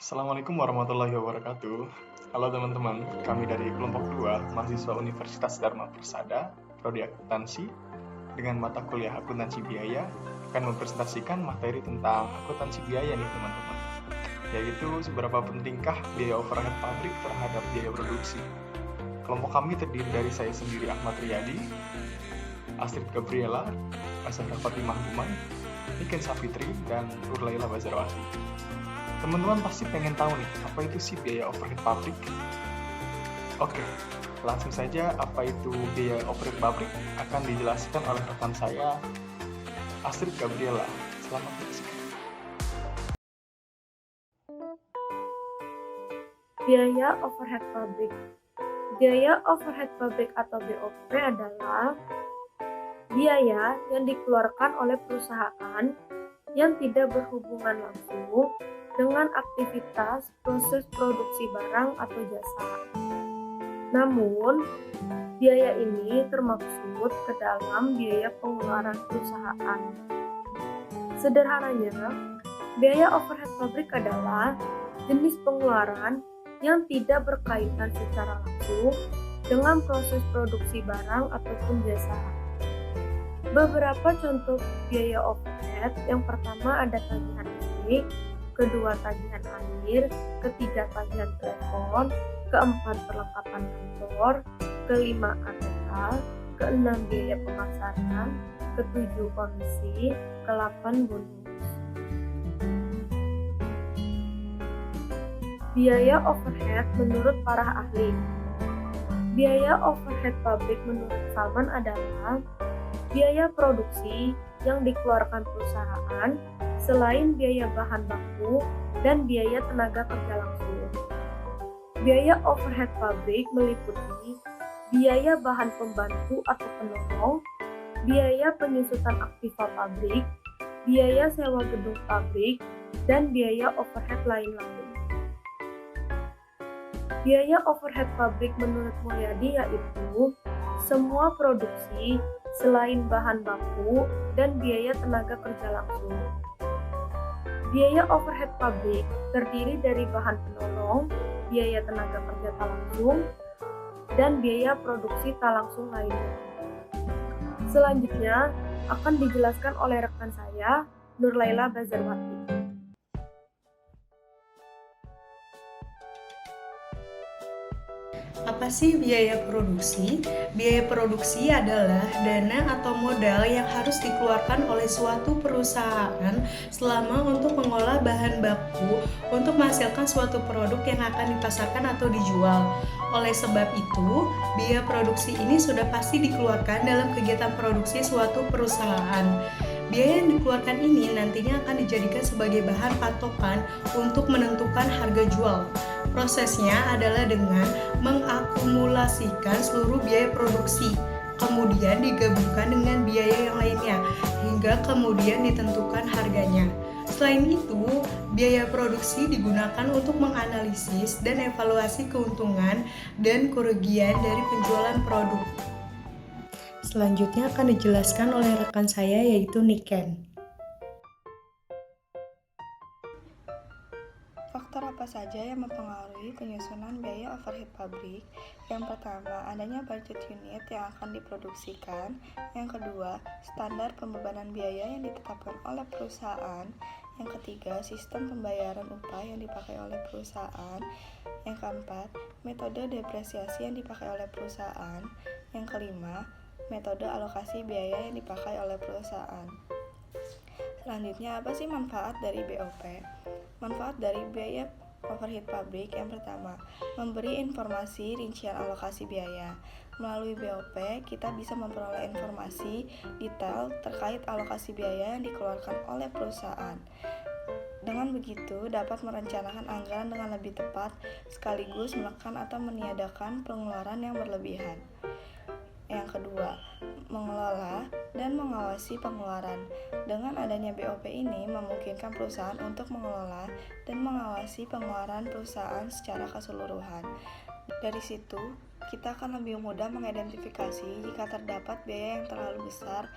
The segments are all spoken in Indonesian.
Assalamualaikum warahmatullahi wabarakatuh. Halo teman-teman, kami dari kelompok 2, mahasiswa Universitas Dharma Persada, Prodi Akuntansi, dengan mata kuliah akuntansi biaya, akan mempresentasikan materi tentang akuntansi biaya nih teman-teman, yaitu seberapa pentingkah biaya overhead pabrik terhadap biaya produksi. Kelompok kami terdiri dari saya sendiri Ahmad Riyadi, Astrid Gabriela, Asandra Fatimah Gumai, Niken Safitri, dan Nurlaila Bazarwati. Teman-teman pasti pengen tahu nih, apa itu sih biaya overhead pabrik? Oke, langsung saja apa itu biaya overhead pabrik akan dijelaskan oleh rekan saya, Astrid Gabriela. Selamat menyaksikan. Biaya overhead pabrik. Biaya overhead pabrik atau BOP adalah biaya yang dikeluarkan oleh perusahaan yang tidak berhubungan langsung dengan aktivitas proses produksi barang atau jasa. Namun, biaya ini termaksud ke dalam biaya pengeluaran perusahaan. Sederhananya, biaya overhead pabrik adalah jenis pengeluaran yang tidak berkaitan secara langsung dengan proses produksi barang ataupun jasa. Beberapa contoh biaya overhead, yang pertama ada tagihan listrik, kedua tagihan air, ketiga tagihan telepon, keempat perlengkapan kantor, kelima ATK, keenam biaya pemasaran, ketujuh komisi, ke-8 bonus. Biaya overhead menurut para ahli. Biaya overhead pabrik menurut Salman adalah biaya produksi yang dikeluarkan perusahaan selain biaya bahan baku dan biaya tenaga kerja langsung. Biaya overhead pabrik meliputi biaya bahan pembantu atau penolong, biaya penyusutan aktiva pabrik, biaya sewa gedung pabrik, dan biaya overhead lain-lain. Biaya overhead pabrik menurut Mulyadi yaitu semua produksi selain bahan baku dan biaya tenaga kerja langsung. Biaya overhead pabrik terdiri dari bahan penolong, biaya tenaga kerja tak langsung, dan biaya produksi tak langsung lainnya. Selanjutnya akan dijelaskan oleh rekan saya, Nurlaila Bazarwati. Apa sih biaya produksi? Biaya produksi adalah dana atau modal yang harus dikeluarkan oleh suatu perusahaan selama untuk mengolah bahan baku untuk menghasilkan suatu produk yang akan dipasarkan atau dijual. Oleh sebab itu, biaya produksi ini sudah pasti dikeluarkan dalam kegiatan produksi suatu perusahaan. Biaya yang dikeluarkan ini nantinya akan dijadikan sebagai bahan patokan untuk menentukan harga jual. Prosesnya adalah dengan mengakumulasikan seluruh biaya produksi, kemudian digabungkan dengan biaya yang lainnya, hingga kemudian ditentukan harganya. Selain itu, biaya produksi digunakan untuk menganalisis dan evaluasi keuntungan dan kerugian dari penjualan produk. Selanjutnya akan dijelaskan oleh rekan saya yaitu Niken. Faktor apa saja yang mempengaruhi penyusunan biaya overhead pabrik? Yang pertama, adanya budget unit yang akan diproduksikan. Yang kedua, standar pembebanan biaya yang ditetapkan oleh perusahaan. Yang ketiga, sistem pembayaran upah yang dipakai oleh perusahaan. Yang keempat, metode depresiasi yang dipakai oleh perusahaan. Yang kelima, metode alokasi biaya yang dipakai oleh perusahaan. Selanjutnya, apa sih manfaat dari BOP? Manfaat dari biaya overhead pabrik yang pertama, memberi informasi rincian alokasi biaya. Melalui BOP, kita bisa memperoleh informasi detail terkait alokasi biaya yang dikeluarkan oleh perusahaan. Dengan begitu, dapat merencanakan anggaran dengan lebih tepat, sekaligus menekan atau meniadakan pengeluaran yang berlebihan. Yang kedua, mengelola dan mengawasi pengeluaran. Dengan adanya BOP ini memungkinkan perusahaan untuk mengelola dan mengawasi pengeluaran perusahaan secara keseluruhan. Dari situ, kita akan lebih mudah mengidentifikasi jika terdapat biaya yang terlalu besar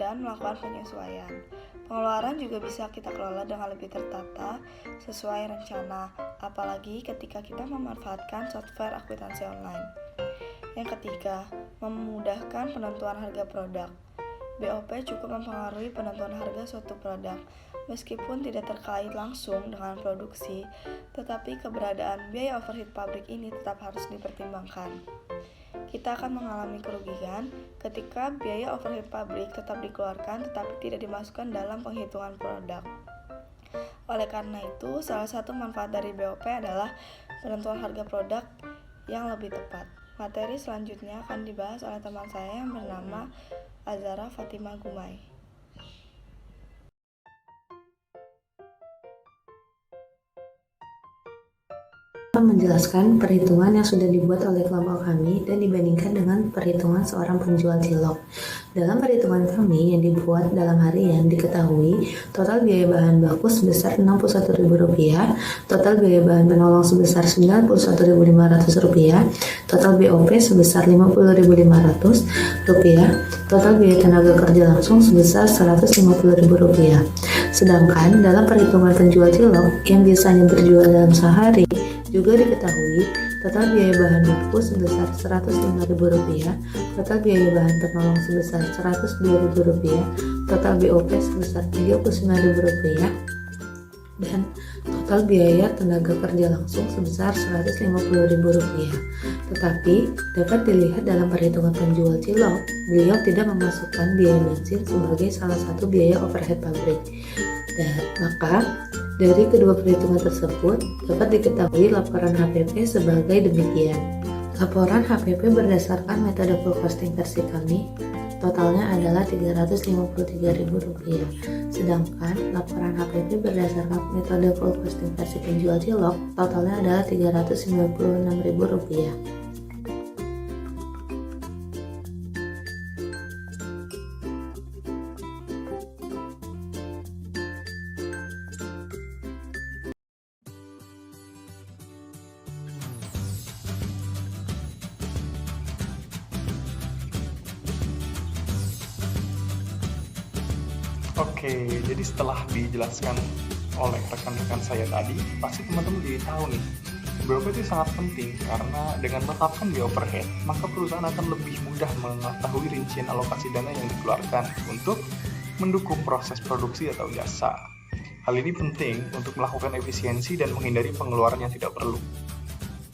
dan melakukan penyesuaian. Pengeluaran juga bisa kita kelola dengan lebih tertata sesuai rencana, apalagi ketika kita memanfaatkan software akuntansi online. Yang ketiga, memudahkan penentuan harga produk. BOP cukup mempengaruhi penentuan harga suatu produk, meskipun tidak terkait langsung dengan produksi, tetapi keberadaan biaya overhead pabrik ini tetap harus dipertimbangkan. Kita akan mengalami kerugian ketika biaya overhead pabrik tetap dikeluarkan tetapi tidak dimasukkan dalam penghitungan produk. Oleh karena itu, salah satu manfaat dari BOP adalah penentuan harga produk yang lebih tepat. Materi selanjutnya akan dibahas oleh teman saya yang bernama Azara Fatima Gumai. Menjelaskan perhitungan yang sudah dibuat oleh kelompok kami dan dibandingkan dengan perhitungan seorang penjual cilok. Dalam perhitungan kami yang dibuat dalam harian diketahui total biaya bahan baku sebesar Rp61.000, total biaya bahan penolong sebesar Rp91.500, total BOP sebesar Rp50.500, total biaya tenaga kerja langsung sebesar Rp150.000. Sedangkan dalam perhitungan penjual cilok yang biasanya berjual dalam sehari juga diketahui total biaya bahan baku sebesar Rp105.000, total biaya bahan penolong sebesar Rp102.000, total BOP sebesar Rp39.000, dan total biaya tenaga kerja langsung sebesar Rp150.000. Tetapi dapat dilihat dalam perhitungan penjual cilok, beliau tidak memasukkan biaya bensin sebagai salah satu biaya overhead pabrik. Dan maka dari kedua perhitungan tersebut dapat diketahui laporan HPP sebagai demikian. Laporan HPP berdasarkan metode full costing versi kami totalnya adalah Rp353.000. Sedangkan laporan HPP berdasarkan metode full costing versi penjual cilok totalnya adalah Rp396.000. Oke, jadi setelah dijelaskan oleh rekan-rekan saya tadi, pasti teman-teman jadi tahu nih, BOP itu sangat penting karena dengan menetapkan biaya overhead, maka perusahaan akan lebih mudah mengetahui rincian alokasi dana yang dikeluarkan untuk mendukung proses produksi atau jasa. Hal ini penting untuk melakukan efisiensi dan menghindari pengeluaran yang tidak perlu.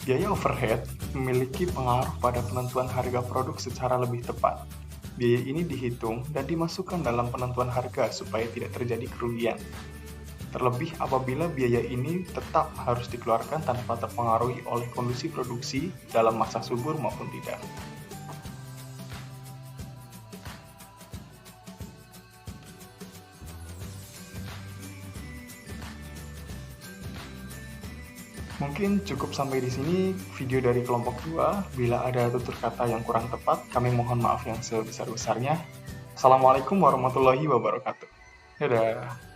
Biaya overhead memiliki pengaruh pada penentuan harga produk secara lebih tepat. Biaya ini dihitung dan dimasukkan dalam penentuan harga supaya tidak terjadi kerugian. Terlebih apabila biaya ini tetap harus dikeluarkan tanpa terpengaruhi oleh kondisi produksi dalam masa subur maupun tidak. Mungkin cukup sampai di sini video dari kelompok 2. Bila ada tutur kata yang kurang tepat, kami mohon maaf yang sebesar-besarnya. Assalamualaikum warahmatullahi wabarakatuh. Dadah.